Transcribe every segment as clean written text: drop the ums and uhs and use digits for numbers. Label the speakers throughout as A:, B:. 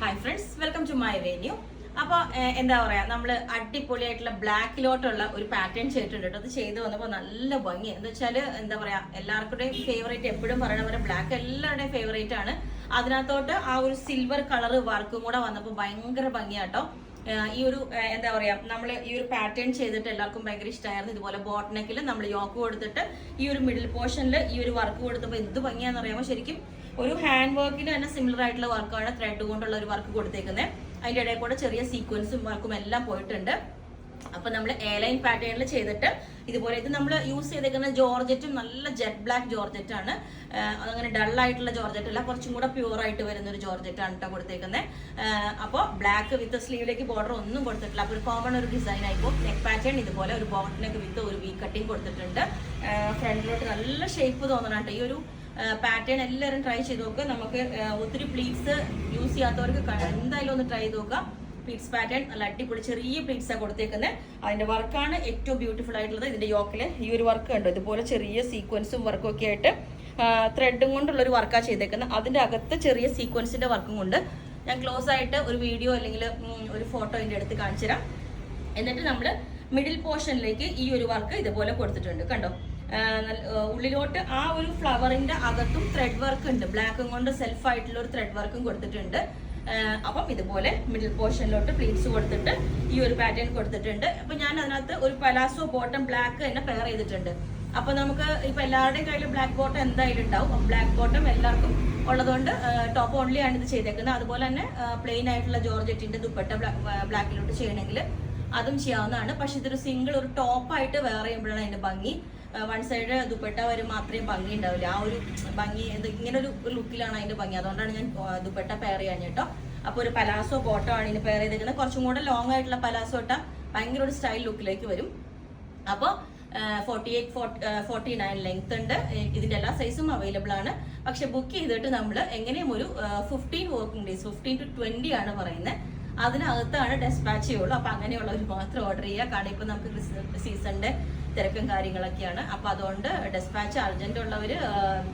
A: Hi friends, welcome to my venue. അപ്പോൾ എന്താ പറയുക, നമ്മൾ അടിപൊളിയായിട്ടുള്ള ബ്ലാക്കിലോട്ടുള്ള ഒരു പാറ്റേൺ ചെയ്തിട്ടുണ്ട് കേട്ടോ. അത് ചെയ്ത് വന്നപ്പോൾ നല്ല ഭംഗി. എന്ന് വെച്ചാൽ എന്താ പറയുക, എല്ലാവർക്കുടെയും ഫേവറേറ്റ്, എപ്പോഴും പറയണ പോലെ ബ്ലാക്ക് എല്ലാവരുടെയും ഫേവറേറ്റ് ആണ്. അതിനകത്തോട്ട് ആ ഒരു സിൽവർ കളർ വർക്കും കൂടെ വന്നപ്പോൾ ഭയങ്കര ഭംഗിയാട്ടോ. ഈ ഒരു എന്താ പറയാ, നമ്മൾ ഈ ഒരു പാറ്റേൺ ചെയ്തിട്ട് എല്ലാവർക്കും ഭയങ്കര ഇഷ്ടമായിരുന്നു. ഇതുപോലെ ബോട്ട് നെക്കിൽ നമ്മൾ യോക്ക് കൊടുത്തിട്ട് ഈ ഒരു മിഡിൽ പോർഷനിൽ ഈ ഒരു വർക്ക് കൊടുത്തപ്പോൾ എന്ത് ഭംഗിയാന്ന് അറിയാമോ. ശരിക്കും ഒരു ഹാൻഡ് വർക്കിന് തന്നെ സിമിലർ ആയിട്ടുള്ള വർക്കാണ്, ത്രെഡ് കൊണ്ടുള്ള ഒരു വർക്ക് കൊടുത്തേക്കുന്നത്. അതിൻ്റെ ഇടയിൽ കൂടെ ചെറിയ സീക്വൻസും വർക്കും എല്ലാം പോയിട്ടുണ്ട്. അപ്പൊ നമ്മൾ എ ലൈൻ പാറ്റേണിൽ ചെയ്തിട്ട് ഇതുപോലെ, ഇത് നമ്മൾ യൂസ് ചെയ്തേക്കുന്ന ജോർജറ്റും നല്ല ജെറ്റ് ബ്ലാക്ക് ജോർജറ്റ് ആണ്. അതങ്ങനെ ഡൾ ആയിട്ടുള്ള ജോർജറ്റ് അല്ല, കുറച്ചും കൂടെ പ്യൂർ ആയിട്ട് വരുന്ന ഒരു ജോർജറ്റ് ആണ് കേട്ടോ കൊടുത്തേക്കുന്നത്. അപ്പോൾ ബ്ലാക്ക് വിത്ത് സ്ലീവിലേക്ക് ബോർഡർ ഒന്നും കൊടുത്തിട്ടില്ല. അപ്പോൾ ഒരു കോമൺ ഒരു ഡിസൈൻ ആയിപ്പോൾ. നെക്ക് പാറ്റേൺ ഇതുപോലെ ഒരു ബോട്ട് നെക്ക് വിത്ത് ഒരു വി കട്ടിങ് കൊടുത്തിട്ടുണ്ട്. ഫ്രണ്ടിലോട്ട് നല്ല ഷേപ്പ് തോന്നണം കേട്ടോ. ഈ ഒരു പാറ്റേൺ എല്ലാവരും ട്രൈ ചെയ്ത് നോക്കുക. നമുക്ക് ഒത്തിരി പ്ലീറ്റ്സ് യൂസ് ചെയ്യാത്തവർക്ക് എന്തായാലും ഒന്ന് ട്രൈ ചെയ്ത് നോക്കുക. പ്ലീറ്റ്സ് പാറ്റേൺ നല്ല അടിപൊളി ചെറിയ പ്ലീറ്റ്സാണ് കൊടുത്തേക്കുന്നത്. അതിന്റെ വർക്കാണ് ഏറ്റവും ബ്യൂട്ടിഫുൾ ആയിട്ടുള്ളത്. ഇതിന്റെ യോക്കില് ഈ ഒരു വർക്ക് കണ്ടു, ഇതുപോലെ ചെറിയ സീക്വൻസും വർക്കും ഒക്കെ ആയിട്ട് ത്രെഡും കൊണ്ടുള്ള ഒരു വർക്കാണ് ചെയ്തേക്കുന്നത്. അതിന്റെ അകത്ത് ചെറിയ സീക്വൻസിന്റെ വർക്കും കൊണ്ട് ഞാൻ ക്ലോസ് ആയിട്ട് ഒരു വീഡിയോ അല്ലെങ്കിൽ ഒരു ഫോട്ടോ ഇതിന്റെ അടുത്ത് കാണിച്ചു തരാം. എന്നിട്ട് നമ്മൾ മിഡിൽ പോർഷനിലേക്ക് ഈ ഒരു വർക്ക് ഇതുപോലെ കൊടുത്തിട്ടുണ്ട് കണ്ടോ. ഉള്ളിലോട്ട് ആ ഒരു ഫ്ലവറിന്റെ അകത്തും ത്രെഡ് വർക്ക് ഉണ്ട്. ബ്ലാക്കും കൊണ്ട് സെൽഫ് ആയിട്ടുള്ള ഒരു ത്രെഡ് വർക്കും കൊടുത്തിട്ടുണ്ട്. അപ്പം ഇതുപോലെ മിഡിൽ പോർഷനിലോട്ട് പ്ലീറ്റ്സ് കൊടുത്തിട്ട് ഈ ഒരു പാറ്റേൺ കൊടുത്തിട്ടുണ്ട്. അപ്പൊ ഞാൻ അതിനകത്ത് ഒരു പലാസോ ബോട്ടം ബ്ലാക്ക് തന്നെ പെയർ ചെയ്തിട്ടുണ്ട്. അപ്പൊ നമുക്ക് ഇപ്പൊ എല്ലാവരുടെയും കയ്യിൽ ബ്ലാക്ക് ബോട്ടം എന്തായാലും ഉണ്ടാവും. ബ്ലാക്ക് ബോട്ടം എല്ലാവർക്കും ഉള്ളതുകൊണ്ട് ടോപ്പ് ഓൺലി ആണ് ഇത് ചെയ്തേക്കുന്നത്. അതുപോലെ തന്നെ പ്ലെയിൻ ആയിട്ടുള്ള ജോർജറ്റിന്റെ ദുപ്പട്ട ബ്ലാക്കിലോട്ട് ചെയ്യണമെങ്കിൽ അതും ചെയ്യാവുന്നതാണ്. പക്ഷെ ഇതൊരു സിംഗിൾ ഒരു ടോപ്പായിട്ട് വെയർ ചെയ്യുമ്പോഴാണ് അതിന്റെ ഭംഗി. വൺ സൈഡ് ദുപ്പട്ട വരും മാത്രമേ ഭംഗി ഉണ്ടാവില്ല. ആ ഒരു ഭംഗി ഇങ്ങനെ ഒരു ലുക്കിലാണ് അതിന്റെ ഭംഗി. അതുകൊണ്ടാണ് ഞാൻ ദുപ്പട്ട പെയർ ചെയ്യാൻ കേട്ടോ. അപ്പൊ ഒരു പലാസോ ബോട്ടോ ആണ് ഇതിന് പെയർ ചെയ്തിരിക്കുന്നത്. കുറച്ചും കൂടെ ലോങ് ആയിട്ടുള്ള പലാസോ ഇട്ടാ ഭയങ്കര ഒരു സ്റ്റൈൽ ലുക്കിലേക്ക് വരും. അപ്പോൾ 48-49 ലെങ്ത് ഉണ്ട്. ഇതിന്റെ എല്ലാ സൈസും അവൈലബിൾ ആണ്. പക്ഷെ ബുക്ക് ചെയ്തിട്ട് നമ്മൾ എങ്ങനെയും ഒരു 15 വർക്കിംഗ് ഡേയ്സ്, 15 to 20 ആണ് പറയുന്നത്. അതിനകത്താണ് ഡെസ്പാച്ച് ചെയ്യുള്ളൂ. അപ്പൊ അങ്ങനെയുള്ളവർ മാത്രം ഓർഡർ ചെയ്യുക. കാരണം ഇപ്പൊ നമുക്ക് സീസണിന്റെ തിരക്കും കാര്യങ്ങളൊക്കെയാണ്. അപ്പൊ അതുകൊണ്ട് ഡെസ്പാച്ച് അർജന്റ് ഉള്ളവർ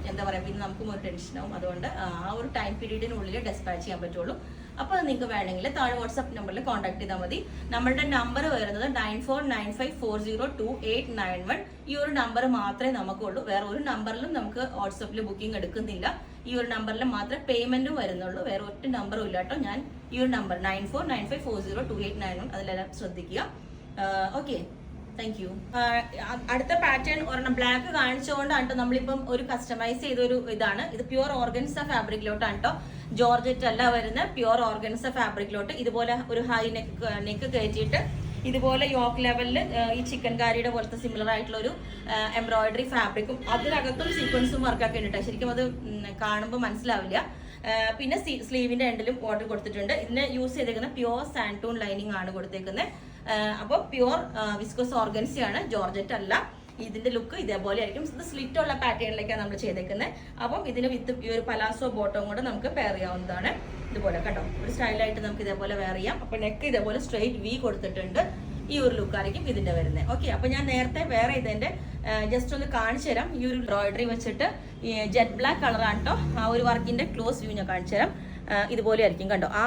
A: എന്താ പറയാ, പിന്നെ നമുക്കും ഒരു ടെൻഷനാവും. അതുകൊണ്ട് ആ ഒരു ടൈം പീരീഡിനുള്ളിൽ ഡെസ്പാച്ച് ചെയ്യാൻ പറ്റുള്ളൂ. അപ്പൊ നിങ്ങൾക്ക് വേണമെങ്കിൽ താഴെ വാട്സ്ആപ്പ് നമ്പറിൽ കോൺടാക്ട് ചെയ്താൽ മതി. നമ്മളുടെ നമ്പർ വരുന്നത് 9495402891. ഈ ഒരു നമ്പർ മാത്രമേ നമുക്കുള്ളൂ. വേറെ ഒരു നമ്പറിലും നമുക്ക് വാട്സപ്പിൽ ബുക്കിംഗ് എടുക്കുന്നില്ല. ഈ ഒരു നമ്പറിൽ മാത്രമേ പേയ്മെന്റും വരുന്നുള്ളൂ. വേറെ ഒറ്റ നമ്പറും ഇല്ല കേട്ടോ. ഞാൻ ഈ ഒരു നമ്പർ 9495402891 അതിലെല്ലാം ശ്രദ്ധിക്കുക. Okay, thank you. അടുത്ത പാറ്റേൺ ഒരെണ്ണം ബ്ലാക്ക് കാണിച്ചുകൊണ്ടാണ് നമ്മളിപ്പം ഒരു കസ്റ്റമൈസ് ചെയ്തൊരു ഇതാണ്. ഇത് പ്യുവർ ഓർഗൻസ ഫാബ്രിക്കിലോട്ടാണ് കേട്ടോ. ജോർജറ്റ് അല്ല വരുന്ന, പ്യുവർ ഓർഗൻസ ഫാബ്രിക്കിലോട്ട് ഇതുപോലെ ഒരു ഹൈ നെക്ക് കയറ്റിയിട്ട് ഇതുപോലെ യോക്ക് ലെവലിൽ ഈ ചിക്കൻ കാരിയുടെ പോലത്തെ സിമിലർ ആയിട്ടുള്ള ഒരു എംബ്രോയിഡറി ഫാബ്രിക്കും അതിനകത്തും സീക്വൻസും വർക്കൊക്കെ ഉണ്ട്. ശരിക്കും അത് കാണുമ്പോൾ മനസ്സിലാവില്ല. പിന്നെ സ്ലീവിന്റെ എൻഡിലും ബോർഡർ കൊടുത്തിട്ടുണ്ട്. ഇതിന് യൂസ് ചെയ്തേക്കുന്ന പ്യുവർ സാൻഡൂൺ ലൈനിങ് ആണ് കൊടുത്തേക്കുന്നത്. അപ്പോൾ പ്യുവർ വിസ്കോസ് ഓർഗൻസിയാണ്, ജോർജറ്റ് അല്ല. ഇതിന്റെ ലുക്ക് ഇതേപോലെ ആയിരിക്കും. ഇത് സ്ലിറ്റ് ഉള്ള പാറ്റേണിലേക്കാണ് നമ്മൾ ചെയ്തേക്കുന്നത്. അപ്പം ഇതിന് വിത്ത് ഈ ഒരു പലാസോ ബോട്ടവും കൂടെ നമുക്ക് പെയർ ചെയ്യാവുന്നതാണ്. ഇതുപോലെ കേട്ടോ, ഒരു സ്റ്റൈലായിട്ട് നമുക്ക് ഇതേപോലെ വെയർ ചെയ്യാം. അപ്പൊ നെക്ക് ഇതേപോലെ സ്ട്രെയിറ്റ് വി കൊടുത്തിട്ടുണ്ട്. ഈ ഒരു ലുക്കായിരിക്കും ഇതിന്റെ വരുന്നത്. ഓക്കെ, അപ്പൊ ഞാൻ നേരത്തെ വേറെ ഇതിന്റെ ജസ്റ്റ് ഒന്ന് കാണിച്ചു തരാം. ഈ ഒരു എംബ്രോയിഡറി വെച്ചിട്ട് ജെറ്റ് ബ്ലാക്ക് കളറാണ് കേട്ടോ. ആ ഒരു വർക്കിന്റെ ക്ലോസ് വ്യൂ ഞാൻ കാണിച്ചു തരാം. ഇതുപോലെ ആയിരിക്കും കണ്ടോ. ആ